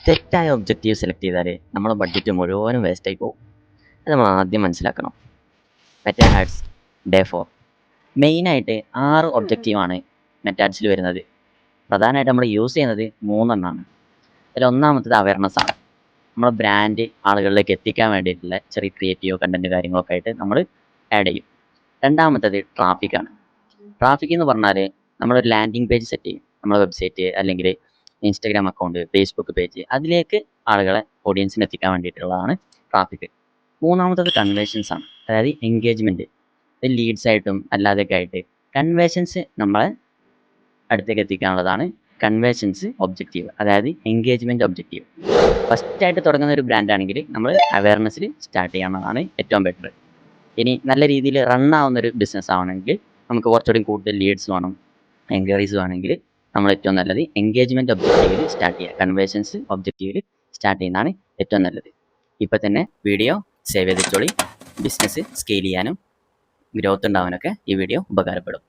തെറ്റായ objective select ചെയ്താൽ നമ്മുടെ ബഡ്ജറ്റ് മുഴുവനും വേസ്റ്റായി പോകും. അത് നമ്മൾ ആദ്യം മനസ്സിലാക്കണം. മെറ്റാ ആഡ്സ് ഡേ 4 മെയിനായിട്ട് 6 ഒബ്ജക്റ്റീവാണ് മെറ്റാ ആഡ്സിൽ വരുന്നത്. പ്രധാനമായിട്ട് നമ്മൾ യൂസ് ചെയ്യുന്നത് 3 എണ്ണമാണ്. അതിൽ ഒന്നാമത്തത് അവയർനെസ് ആണ്. നമ്മുടെ ബ്രാൻഡ് ആളുകളിലേക്ക് എത്തിക്കാൻ വേണ്ടിയിട്ടുള്ള ചെറിയ ക്രിയേറ്റീവ് കണ്ടന്റ് കാര്യങ്ങളൊക്കെ ആയിട്ട് നമ്മൾ ആഡ് ചെയ്യും. രണ്ടാമത്തത് ട്രാഫിക്കാണ്. ട്രാഫിക് എന്ന് പറഞ്ഞാൽ നമ്മളൊരു ലാൻഡിങ് പേജ് സെറ്റ് ചെയ്യും. നമ്മുടെ വെബ്സൈറ്റ് അല്ലെങ്കിൽ ഇൻസ്റ്റാഗ്രാം അക്കൗണ്ട്, ഫേസ്ബുക്ക് പേജ്, അതിലേക്ക് ആളുകളെ ഓഡിയൻസിന് എത്തിക്കാൻ വേണ്ടിയിട്ടുള്ളതാണ് ട്രാഫിക്. മൂന്നാമത്തത് കൺവേർഷൻസ് ആണ്. അതായത് എൻഗേജ്മെൻറ്റ്. ഇത് ലീഡ്സ് ആയിട്ടും അല്ലാതെയൊക്കെ ആയിട്ട് കൺവേർഷൻസ് നമ്മളെ അടുത്തേക്ക് എത്തിക്കാനുള്ളതാണ് കൺവേർഷൻസ് ഒബ്ജക്റ്റീവ്, അതായത് എൻഗേജ്മെൻറ്റ് ഒബ്ജക്റ്റീവ്. ഫസ്റ്റായിട്ട് തുടങ്ങുന്ന ഒരു ബ്രാൻഡ് ആണെങ്കിൽ നമ്മൾ അവയർനെസ്സിൽ സ്റ്റാർട്ട് ചെയ്യണമെന്നാണ് ഏറ്റവും ബെറ്റർ. ഇനി നല്ല രീതിയിൽ റൺ ആവുന്നൊരു ബിസിനസ് ആവണമെങ്കിൽ നമുക്ക് കുറച്ചുകൂടി കൂടുതൽ ലീഡ്സ് വേണം, എൻക്വയറീസ് വേണമെങ്കിൽ നമ്മൾ ഏറ്റവും നല്ലത് എൻഗേജ്മെൻറ്റ് ഒബ്ജക്റ്റീവിൽ സ്റ്റാർട്ട് ചെയ്യുക, കൺവേർഷൻസ് ഒബ്ജക്റ്റീവിൽ സ്റ്റാർട്ട് ചെയ്യുന്നതാണ് ഏറ്റവും നല്ലത്. ഇപ്പോൾ തന്നെ വീഡിയോ സേവ് ചെയ്ത് വെച്ചോളി. ബിസിനസ് സ്കെയിൽ ചെയ്യാനും ഗ്രോത്ത് ഉണ്ടാവാനൊക്കെ ഈ വീഡിയോ ഉപകാരപ്പെടും.